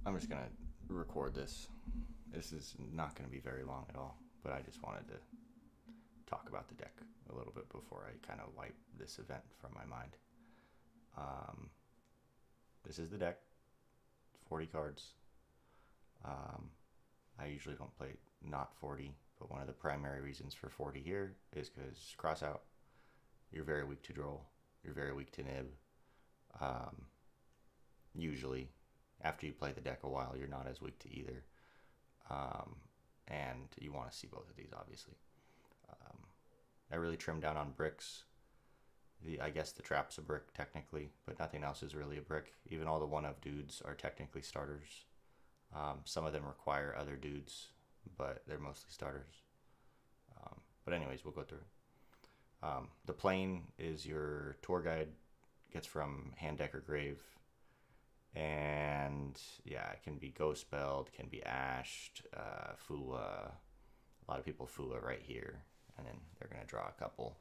I'm just gonna record this. This is not gonna be very long at all, but I just wanted to talk about the deck a little bit before I kind of wipe this event from my mind. Um, this is the deck, 40 cards. Um, I usually don't play not 40, but one of the primary reasons for 40 here is because cross out, you're very weak to draw, you're very weak to nib. Um, Usually, after you play the deck a while, you're not as weak to either. Um, and you want to see both of these, obviously. Um, I really trimmed down on bricks. I guess the trap's a brick technically, but nothing else is really a brick. Even all the one of dudes are technically starters. Some of them require other dudes, but they're mostly starters. But anyways, we'll go through. The plane is your tour guide. Gets from hand, deck, or grave. And yeah, it can be ghost spelled, can be ashed, Fua. A lot of people Fua right here, and then they're gonna draw a couple.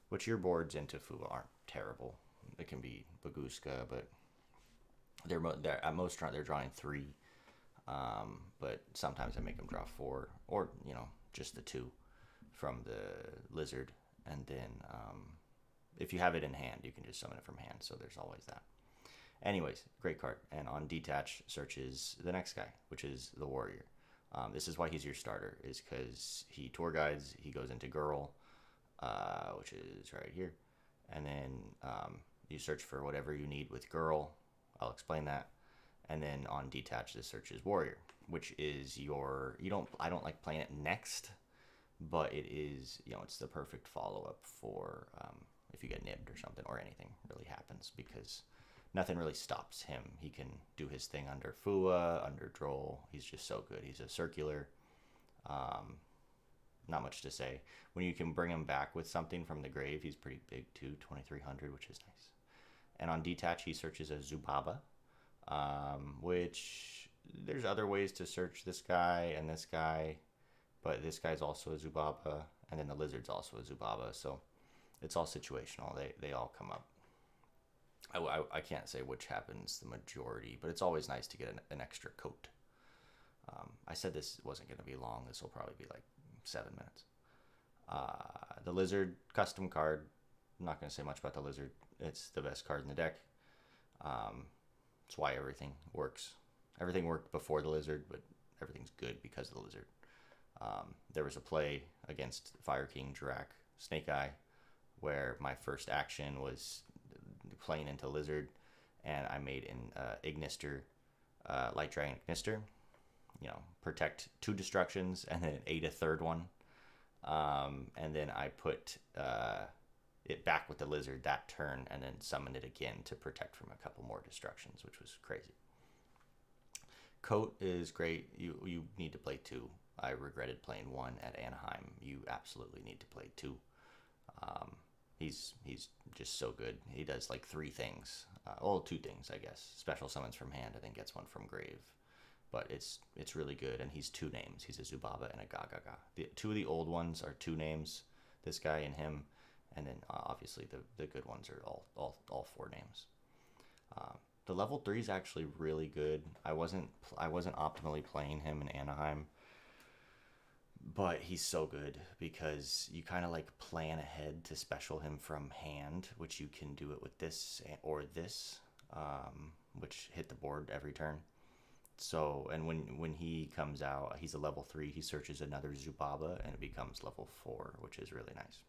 Which your boards into Fua aren't terrible. It can be Baguska, but they're at most they're drawing three. But sometimes I make them draw four, or just the two from the lizard, and then if you have it in hand, you can just summon it from hand. So there's always that. Anyways, great card. And on detach searches the next guy, which is the warrior. This is why he's your starter, is because he tour guides, he goes into girl, which is right here. And then you search for whatever you need with girl. I'll explain that. And then on detach, this searches warrior, which is I don't like playing it next, but it is, it's the perfect follow-up for if you get nibbed or something, or anything really happens, because nothing really stops him. He can do his thing under Fua, under Droll. He's just so good. He's a circular. Not much to say. When you can bring him back with something from the grave, he's pretty big too, 2300, which is nice. And on detach, he searches a Zubaba, which there's other ways to search this guy and this guy, but this guy's also a Zubaba, and then the lizard's also a Zubaba, so it's all situational. They all come up. I can't say which happens the majority, but it's always nice to get an extra coat. I said this wasn't going to be long. This will probably be like 7 minutes. The lizard custom card. I'm not going to say much about the lizard. It's the best card in the deck. It's why everything works. Everything worked before the lizard, but everything's good because of the lizard. There was a play against Fire King Drak Snake Eye where my first action was playing into lizard, and I made an Ignister, Light Dragon Ignister, protect 2 destructions and then ate a third one. And then I put it back with the lizard that turn, and then summoned it again to protect from a couple more destructions, which was crazy. Coat is great. You need to play 2. I regretted playing 1 at Anaheim. You absolutely need to play 2. He's just so good. He does like 3 things. 2 things, I guess. Special summons from hand, and then gets 1 from grave. But it's really good, and he's 2 names. He's a Zubaba and a Gagaga. 2 of the old ones are 2 names, this guy and him, and then obviously the good ones are all 4 names. The level 3 is actually really good. I wasn't optimally playing him in Anaheim, but he's so good because you kind of like plan ahead to special him from hand, which you can do it with this or this, which hit the board every turn. So, and when he comes out, he's a level 3. He searches another Zubaba, and it becomes level 4, which is really nice.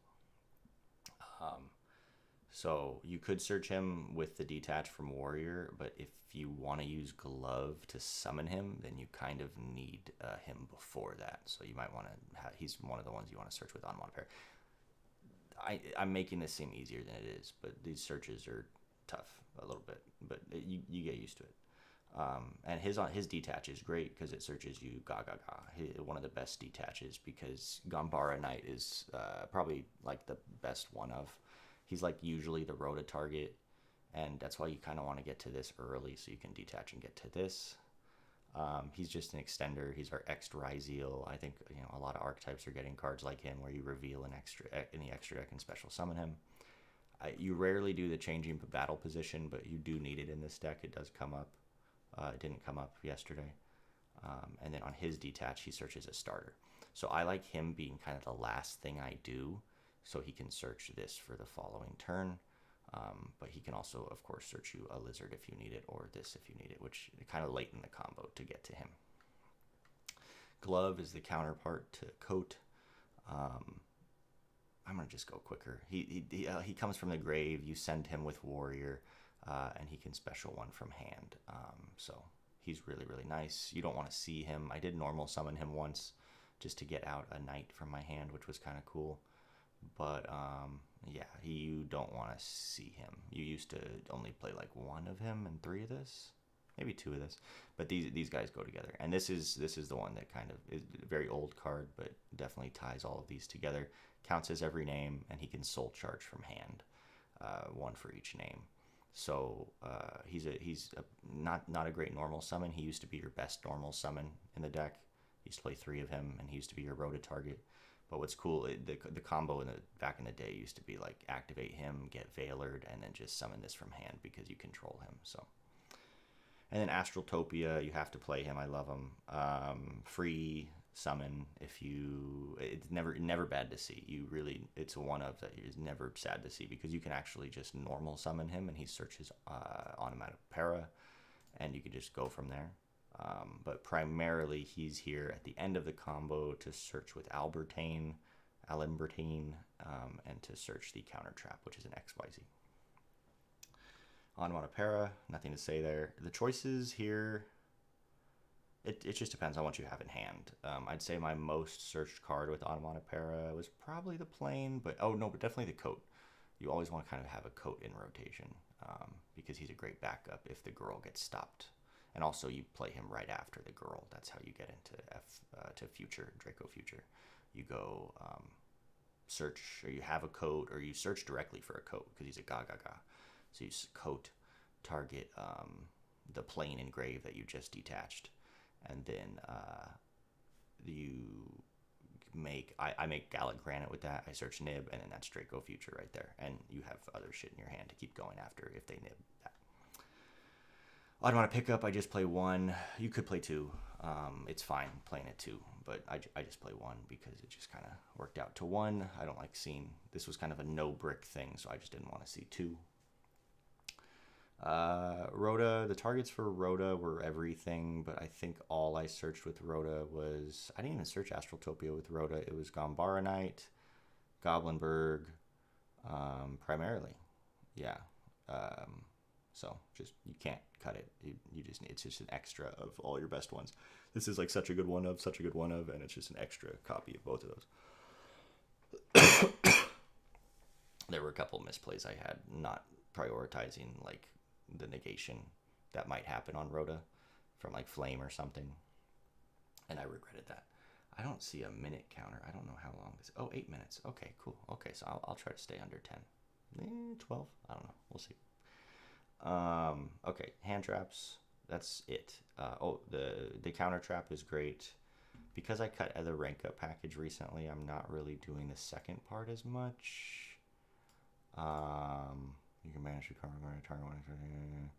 So you could search him with the detach from warrior, but if you want to use glove to summon him, then you kind of need him before that. So you might want to he's one of the ones you want to search with Onomat pair. I'm making this seem easier than it is, but these searches are tough a little bit, but you get used to it. And his detach is great because it searches you Gagaga. One of the best detaches, because Gambara Knight is probably like the best one of. He's like usually the Rhoda target, and that's why you kind of want to get to this early so you can detach and get to this. He's just an extender. He's our extra Ryzeal. I think a lot of archetypes are getting cards like him where you reveal an extra in the extra deck and special summon him. You rarely do the changing battle position, but you do need it in this deck. It does come up. It didn't come up yesterday. And then on his detach, he searches a starter. So I like him being kind of the last thing I do, so he can search this for the following turn. But he can also, of course, search you a lizard if you need it, or this if you need it, which kind of late in the combo to get to him. Glove is the counterpart to coat. I'm gonna just go quicker. He comes from the grave. You send him with warrior, and he can special one from hand. So he's really, really nice. You don't want to see him. I did normal summon him once just to get out a knight from my hand, which was kind of cool. But yeah, you don't want to see him. You used to only play like one of him and three of this, maybe two of this. But these guys go together, and this is the one that kind of is a very old card, but definitely ties all of these together. Counts as every name, and he can soul charge from hand, one for each name. So he's not a great normal summon. He used to be your best normal summon in the deck. You used to play three of him, and he used to be your Rhoda target. But what's cool, the combo back in the day used to be like activate him, get Veilered, and then just summon this from hand because you control him. So, and then Astraltopia, you have to play him. I love him. Free summon if you. It's never bad to see. It's a one of that is never sad to see because you can actually just normal summon him and he searches Onomat Para, and you can just go from there. But primarily he's here at the end of the combo to search with Alimbertine, and to search the counter trap, which is an XYZ. Onomatopoeia, nothing to say there. The choices here, it just depends on what you have in hand. I'd say my most searched card with Onomatopoeia was probably the Plane, but definitely the Coat. You always want to kind of have a Coat in rotation because he's a great backup if the girl gets stopped. And also you play him right after the girl. That's how you get into to Future, Draco Future. You go search, or you have a Coat, or you search directly for a Coat because he's a Gaga. So you Coat, target the Plane Engrave that you just detached. And then you make, I make Gallic Granite with that. I search Nib, and then that's Draco Future right there. And you have other shit in your hand to keep going after if they nib that. I don't want to pick up. I just play one. You could play two. It's fine playing it two, but I just play one because it just kind of worked out to one. I don't like seeing, this was kind of a no brick thing, so I just didn't want to see two. Rhoda, the targets for Rhoda were everything, but I think all I searched with Rhoda was, I didn't even search Astraltopia with Rhoda. It was Gombara Knight, Goblinberg, primarily. Yeah. So just, you can't cut it. You just, it's just an extra of all your best ones. This is like such a good one of, and it's just an extra copy of both of those. There were a couple misplays I had, not prioritizing like the negation that might happen on Rhoda from like Flame or something, and I regretted that. I don't see a minute counter. I don't know how long this. 8 minutes. Okay, cool. Okay, so I'll try to stay under 10. 12. I don't know. We'll see. Okay, hand traps. That's it. The counter trap is great. Because I cut the rank up package recently, I'm not really doing the second part as much. You can manage your card target one.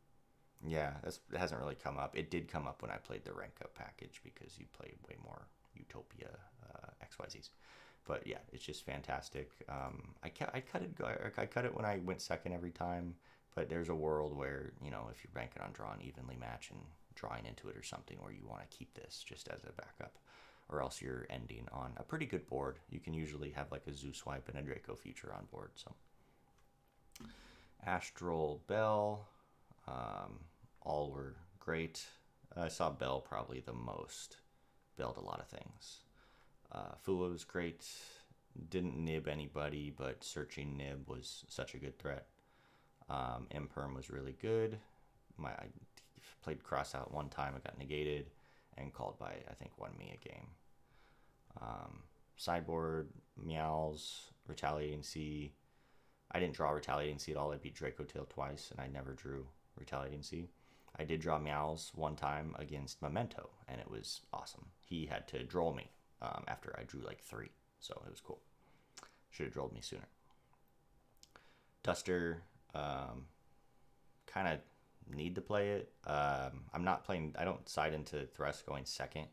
Yeah, it hasn't really come up. It did come up when I played the rank up package because you play way more Utopia XYZs. But yeah, it's just fantastic. I cut it when I went second every time. But there's a world where, if you're banking on drawing evenly match and drawing into it or something, where you want to keep this just as a backup, or else you're ending on a pretty good board. You can usually have like a Zoo Swipe and a Draco Future on board. So Astral Bell, all were great. I saw Bell probably the most. Belled a lot of things. Fula was great. Didn't nib anybody, but searching nib was such a good threat. Imperm was really good. I played cross out one time. I got negated and called by, I think, 1 me a game. Sideboard, Meows, Retaliating Sea. I didn't draw Retaliating Sea at all. I beat Draco Tail twice, and I never drew Retaliating Sea. I did draw Meows one time against Memento, and it was awesome. He had to droll me after I drew like 3, so it was cool. Should have drolled me sooner. Duster, kind of need to play it. I'm not playing. I don't side into Thrust going second,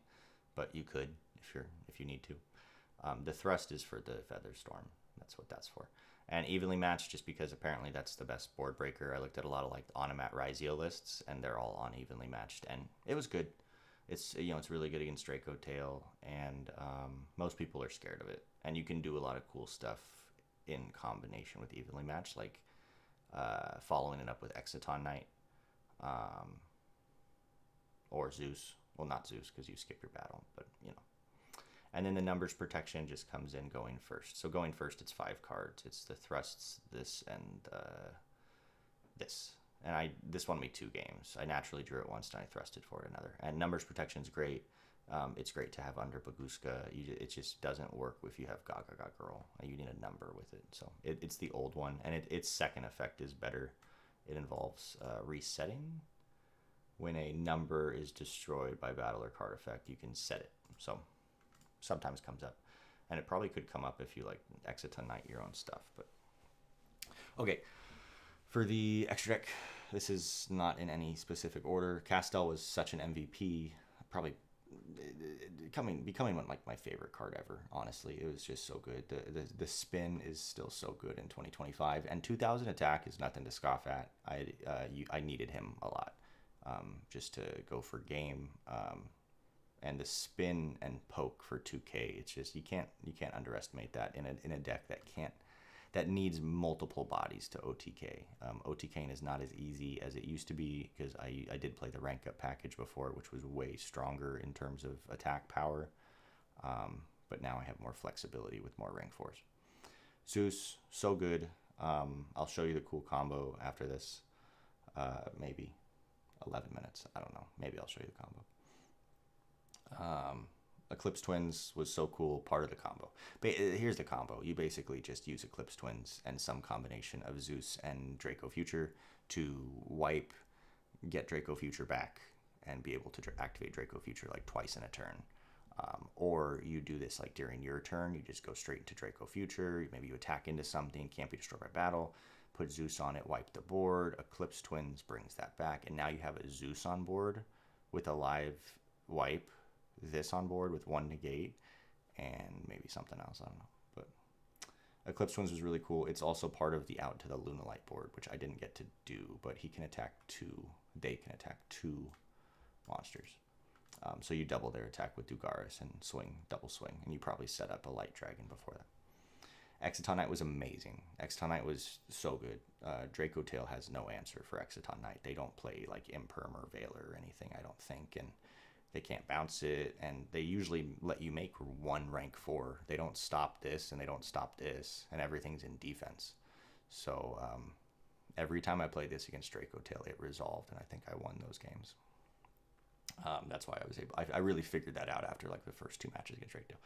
but you could if you need to. The Thrust is for the Featherstorm. That's what that's for. And evenly matched, just because apparently that's the best board breaker. I looked at a lot of like Onomat Rizio lists, and they're all on evenly matched, and it was good. It's it's really good against Draco Tail, and most people are scared of it. And you can do a lot of cool stuff in combination with evenly matched, like following it up with Exciton Knight, or Zeus. Well, not Zeus because you skip your battle, but And then the numbers protection just comes in going first. So going first, it's 5 cards. It's the thrusts, this, and this. And this won me 2 games. I naturally drew it once, and I thrusted for it another. And numbers protection is great. It's great to have under Baguska. It just doesn't work if you have Gaga Gaga Girl. You need a number with it. So it's the old one. And its second effect is better. It involves resetting. When a number is destroyed by battle or card effect, you can set it. So sometimes comes up, and it probably could come up if you like Exciton Knight your own stuff. But okay, for the extra deck, this is not in any specific order. Castel was such an MVP, probably becoming one like my favorite card ever. Honestly, it was just so good. The spin is still so good in 2025, and 2000 attack is nothing to scoff at. I needed him a lot, just to go for game. And the spin and poke for 2K, it's just you can't underestimate that in a deck that needs multiple bodies to OTK. OTKing is not as easy as it used to be, because I did play the rank up package before, which was way stronger in terms of attack power. But now I have more flexibility with more rank 4s. Zeus, so good. I'll show you the cool combo after this. Maybe 11 minutes. I don't know. Maybe I'll show you the combo. Eclipse Twins was so cool, part of the combo. But here's the combo. You basically just use Eclipse Twins and some combination of Zeus and Draco Future to wipe, get Draco Future back, and be able to activate Draco Future like twice in a turn. Or you do this like during your turn, you just go straight into Draco Future, maybe you attack into something, can't be destroyed by battle, put Zeus on it, wipe the board, Eclipse Twins brings that back, and now you have a Zeus on board with a live wipe, this on board with 1 negate, and maybe something else, I don't know. But Eclipse Twins was really cool. It's also part of the Out to the Lunalight board, which I didn't get to do, but they can attack 2 monsters. So you double their attack with Dugaris and double swing, and you probably set up a Light Dragon before that. Exciton Knight was amazing. Exciton Knight was so good. Draco Tail has no answer for Exciton Knight. They don't play like Imperm or Veiler or anything, I don't think, and they can't bounce it, and they usually let you make 1 rank 4. They don't stop this, and they don't stop this, and everything's in defense. So every time I played this against Draco Tail, it resolved, and I think I won those games. That's why I was able. I really figured that out after like the first 2 matches against Draco Tail.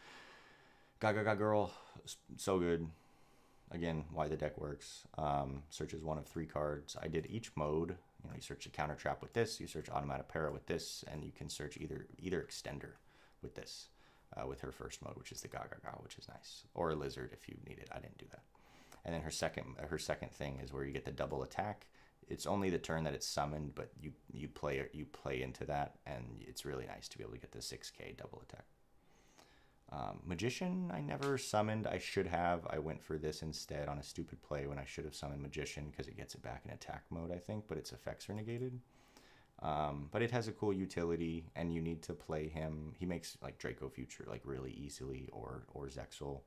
Gaga Gaga Girl, so good. Again, why the deck works. Searches 1 of 3 cards. I did each mode. You search the counter trap with this, you search Automatic Para with this, and you can search either extender with this, with her first mode, which is the Gaga Gaga, which is nice, or a lizard if you need it. I didn't do that. And then her second thing is where you get the double attack. It's only the turn that it's summoned, but you play into that, and it's really nice to be able to get the 6K double attack. Magician, I never summoned. I should have. I went for this instead on a stupid play when I should have summoned Magician, because it gets it back in attack mode, I think, but its effects are negated. But it has a cool utility, and you need to play him. He makes like Draco Future like really easily, or Zexal.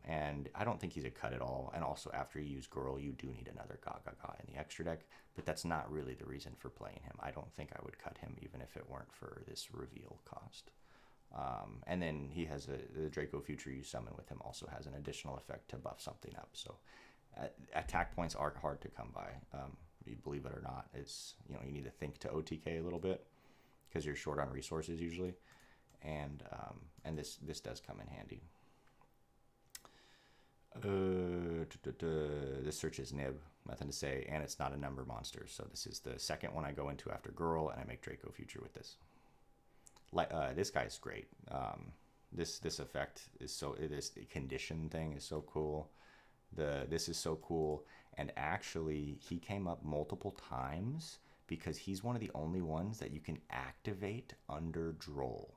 And I don't think he's a cut at all. And also after you use Girl, you do need another Gaga Gaga in the extra deck, but that's not really the reason for playing him. I don't think I would cut him even if it weren't for this reveal cost. And then he has the Draco Future you summon with him also has an additional effect to buff something up. So attack points are hard to come by. You believe it or not, it's you need to think to OTK a little bit because you're short on resources usually, and this does come in handy. This searches Nib, nothing to say, and it's not a number monster. So this is the second one I go into after Girl, and I make Draco Future with this. This guy's great. This effect is so. This condition thing is so cool. This is so cool, And actually, he came up multiple times because he's one of the only ones that you can activate under Droll.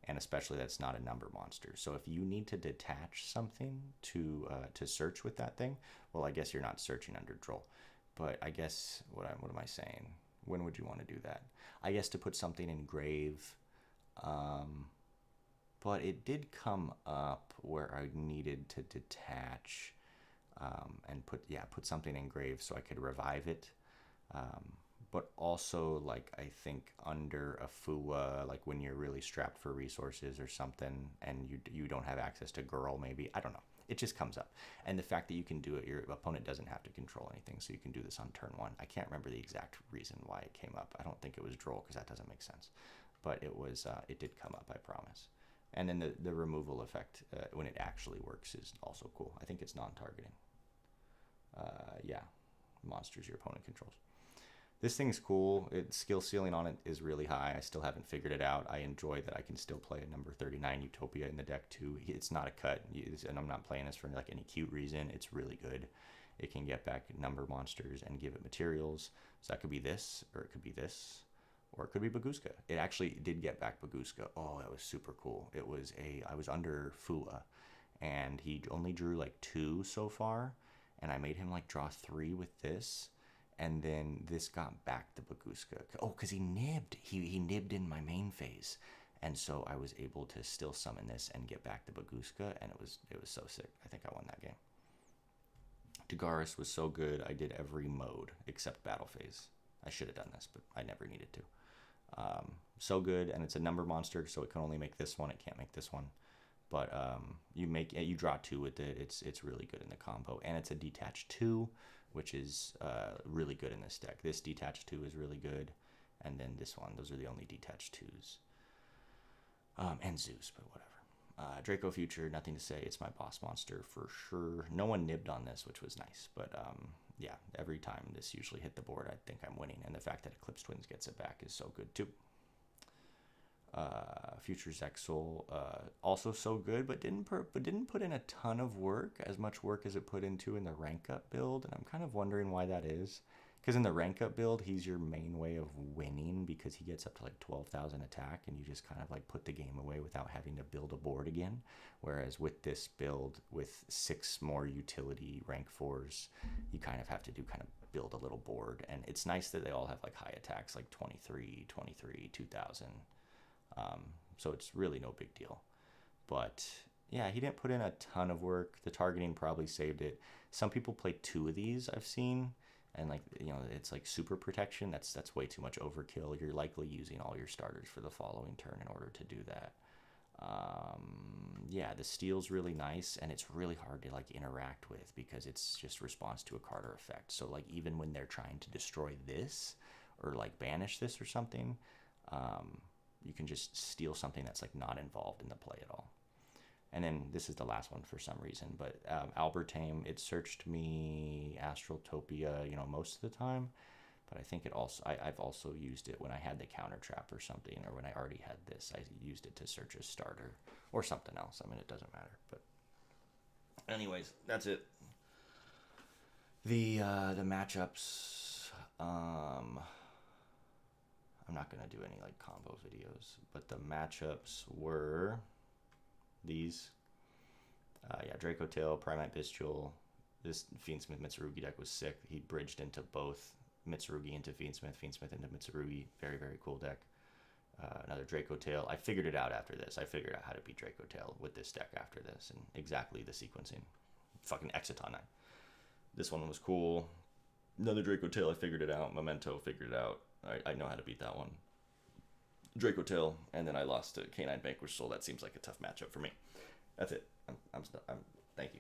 And especially that's not a number monster. So if you need to detach something to search with that thing, well, I guess you're not searching under Droll. But I guess, what am I saying? When would you want to do that? I guess to put something in grave. But it did come up where I needed to detach and put something in grave so I could revive it. But also, like, I think under a FUA, like when you're really strapped for resources or something and you don't have access to Girl, maybe. I don't know. It just comes up. And the fact that you can do it, your opponent doesn't have to control anything, so you can do this on turn 1. I can't remember the exact reason why it came up. I don't think it was Droll, because that doesn't make sense. But it did come up, I promise. And then the removal effect, when it actually works, is also cool. I think it's non-targeting. Yeah, monsters your opponent controls. This thing's cool. Skill ceiling on it is really high. I still haven't figured it out. I enjoy that I can still play a number 39 Utopia in the deck too. It's not a cut, and I'm not playing this for like any cute reason. It's really good. It can get back number monsters and give it materials. So that could be this, or it could be this, or it could be Baguska. It actually did get back Baguska. Oh, that was super cool. I was under Fua, and he only drew like 2 so far, and I made him like draw 3 with this. And then this got back to Baguska. Oh, because he nibbed. He nibbed in my main phase. And so I was able to still summon this and get back to Baguska, and it was so sick. I think I won that game. Dagaris was so good. I did every mode except battle phase. I should have done this, but I never needed to. So good, and it's a number monster, so it can only make this one. It can't make this one. But you draw 2 with it. It's really good in the combo, and it's a detached 2, which is really good in this deck. This detached 2 is really good, and then this one. Those are the only detached 2s. And Zeus, but whatever. Draco Future, nothing to say. It's my boss monster for sure. No one nibbed on this, which was nice, but yeah, every time this usually hit the board, I think I'm winning, and the fact that Eclipse Twins gets it back is so good too. Future Zexal, also so good, but didn't put in a ton of work, as much work as it put into in the rank up build, and I'm kind of wondering why that is. Because in the rank up build, he's your main way of winning, because he gets up to like 12,000 attack, and you just kind of like put the game away without having to build a board again. Whereas with this build, with 6 more utility rank 4s, you kind of have to build a little board, and it's nice that they all have like high attacks, like 23, 2000. So it's really no big deal. But yeah, he didn't put in a ton of work. The targeting probably saved it. Some people play 2 of these, I've seen, and like, it's like super protection. That's way too much overkill. You're likely using all your starters for the following turn in order to do that. Yeah, the steel's really nice, and it's really hard to like interact with, because it's just response to a card or effect. So like, even when they're trying to destroy this or like banish this or something, you can just steal something that's like not involved in the play at all. And then this is the last one for some reason, but Albertame, it searched me Astraltopia, most of the time. But I think I've also used it when I had the counter trap or something, or when I already had this. I used it to search a starter or something else. I mean, it doesn't matter. But anyways, that's it. The matchups. I'm not going to do any like combo videos, but the matchups were these. Draco Tail, Primate Bestial. This Fiendsmith Mitsurugi deck was sick. He bridged into both Mitsurugi into Fiendsmith into Mitsurugi. Very, very cool deck. Another Draco Tail. I figured it out after this. I figured out how to beat Draco Tail with this deck after this, and exactly the sequencing. Fucking Exciton 9. This one was cool. Another Draco Tail, I figured it out. Memento, figured it out. I know how to beat that one. Draco Tail, and then I lost to K9 Vanquish Soul. That seems like a tough matchup for me. That's it. I'm thank you.